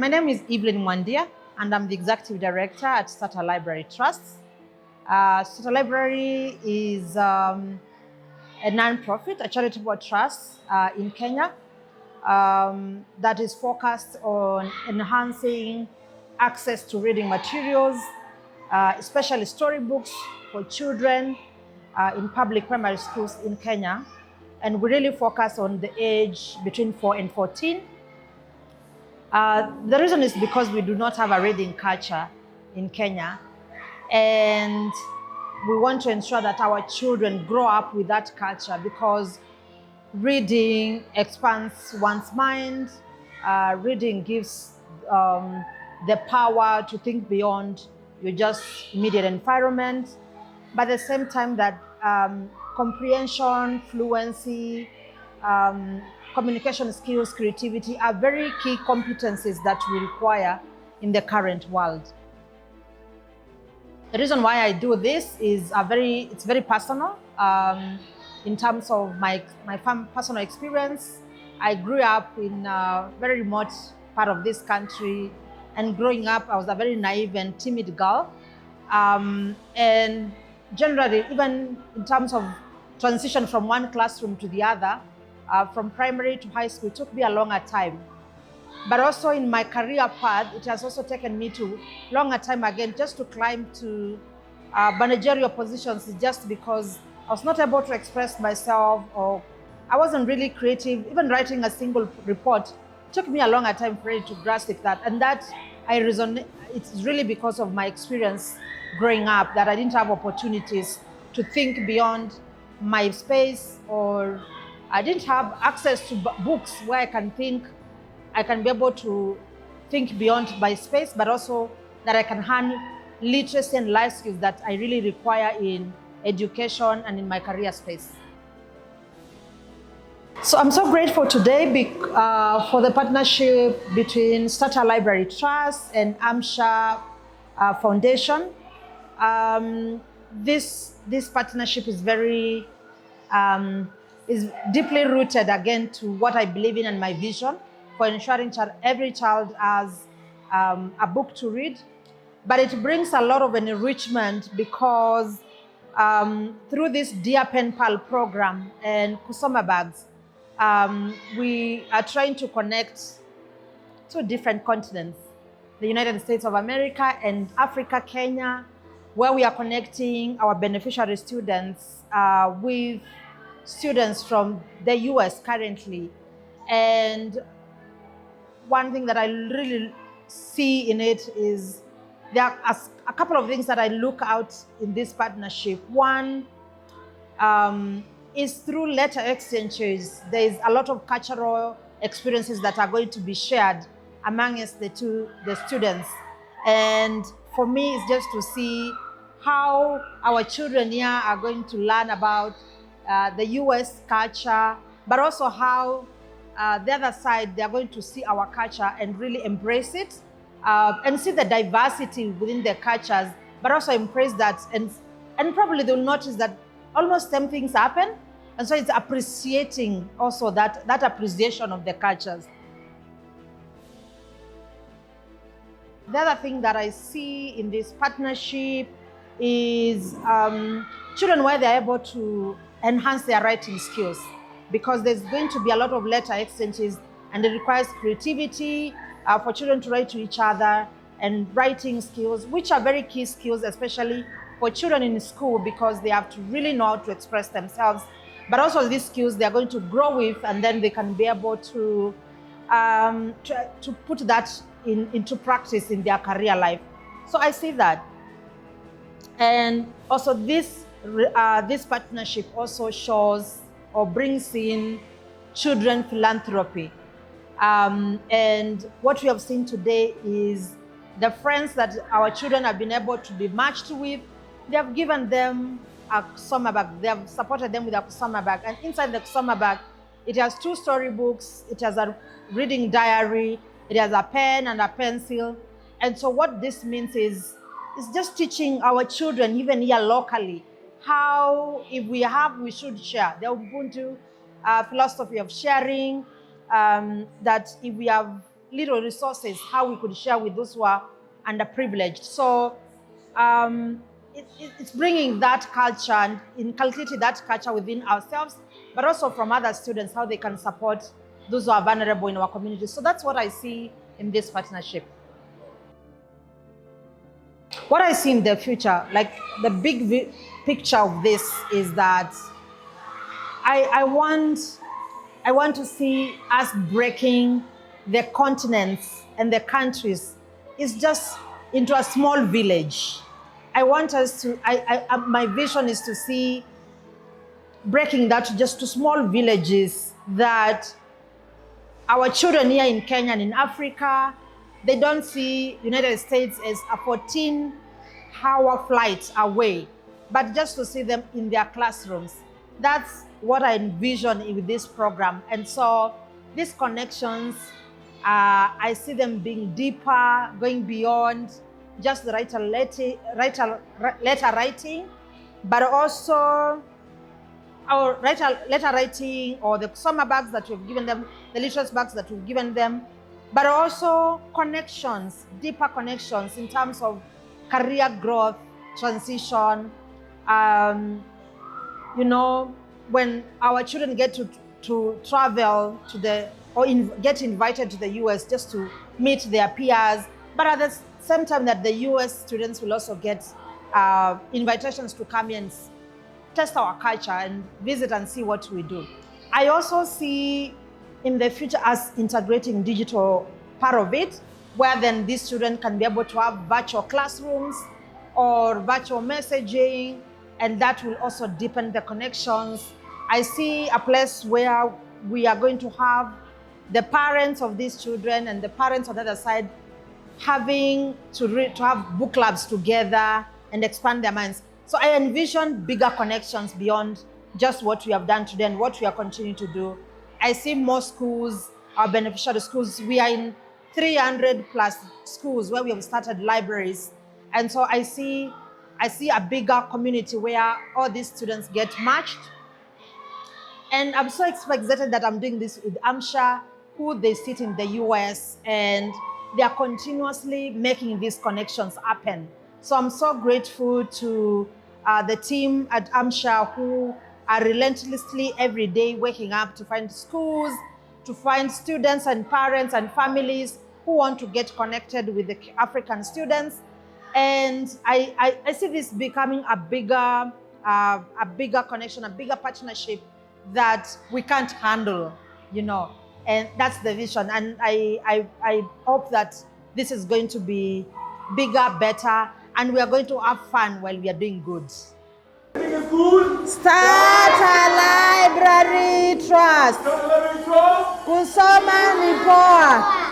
My name is Evelyn Mwandia, and I'm the Executive Director at Starter Library Trusts. Starter Library is a non-profit, a charitable trust in Kenya that is focused on enhancing access to reading materials, especially storybooks for children in public primary schools in Kenya. And we really focus on the age between 4 and 14. The reason is because we do not have a reading culture in Kenya, and we want to ensure that our children grow up with that culture, because reading expands one's mind. Reading gives the power to think beyond your just immediate environment, but at the same time that comprehension, fluency, communication skills, creativity are very key competencies that we require in the current world. The reason why I do this is it's very personal. In terms of my personal experience, I grew up in a very remote part of this country, and growing up, I was a very naive and timid girl. And generally, even in terms of transition from one classroom to the other, from primary to high school, it took me a longer time. But also in my career path, it has also taken me to longer time again just to climb to managerial positions, just because I was not able to express myself, or I wasn't really creative. Even writing a single report took me a longer time for it to grasp that. And that it's really because of my experience growing up, that I didn't have opportunities to think beyond my space, or I didn't have access to books where I can be able to think beyond my space, but also that I can learn literacy and life skills that I really require in education and in my career space. So I'm so grateful today for the partnership between Starter Library Trust and Amsha Foundation. This partnership is is deeply rooted again to what I believe in and my vision for ensuring every child has a book to read. But it brings a lot of an enrichment, because through this Dear Penpal Program and Kusoma bags, we are trying to connect two different continents, the United States of America and Africa, Kenya, where we are connecting our beneficiary students with students from the US currently. And one thing that I really see in it is there are a couple of things that I look out in this partnership. One is through letter exchanges. There is a lot of cultural experiences that are going to be shared amongst the students. And for me, it's just to see how our children here are going to learn about the US culture, but also how the other side, they're going to see our culture and really embrace it, and see the diversity within their cultures, but also embrace that. And probably they'll notice that almost same things happen. And so it's appreciating also that appreciation of the cultures. The other thing that I see in this partnership is children where they're able to enhance their writing skills, because there's going to be a lot of letter exchanges, and it requires creativity for children to write to each other, and writing skills, which are very key skills, especially for children in school, because they have to really know how to express themselves. But also these skills they're going to grow with, and then they can be able to put that into practice in their career life. So I see that. And also this partnership also shows or brings in children philanthropy. And what we have seen today is the friends that our children have been able to be matched with, they have given them a Kusoma bag. They have supported them with a Kusoma bag. And inside the Kusoma bag, it has 2 storybooks, it has a reading diary, it has a pen and a pencil. And so what this means is just teaching our children, even here locally, how if we should share. The Ubuntu philosophy of sharing, that if we have little resources, how we could share with those who are underprivileged. So it's bringing that culture and inculcating that culture within ourselves, but also from other students, how they can support those who are vulnerable in our community. So that's what I see in this partnership. What I see in the future, like the big picture of this, is that I want to see us breaking the continents and the countries is just into a small village. I want us to, my vision is to see breaking that just to small villages, that our children here in Kenya and in Africa, they don't see United States as a 14-hour flight away, but just to see them in their classrooms. That's what I envision with this program. And so these connections, I see them being deeper, going beyond just the letter writing, but also our letter writing or the Kusoma bags that we've given them, the literacy bags that we've given them, but also connections, deeper connections in terms of career growth, transition. When our children get to travel to get invited to the US just to meet their peers, but at the same time that the US students will also get invitations to come and test our culture and visit and see what we do. I also see in the future us integrating digital part of it, where then these students can be able to have virtual classrooms or virtual messaging, and that will also deepen the connections. I see a place where we are going to have the parents of these children and the parents on the other side having to have book clubs together and expand their minds. So I envision bigger connections beyond just what we have done today and what we are continuing to do. I see more schools, our beneficiary schools. We are in 300 plus schools where we have started libraries. And so I see a bigger community where all these students get matched. And I'm so excited that I'm doing this with Amsha, who they sit in the US, and they are continuously making these connections happen. So I'm so grateful to the team at Amsha, who are relentlessly every day waking up to find schools, to find students and parents and families who want to get connected with the African students. And I see this becoming a bigger connection, a bigger partnership that we can't handle, and that's the vision. And I hope that this is going to be bigger, better, and we are going to have fun while we are doing good. Start a library trust. Kusoma ni poa.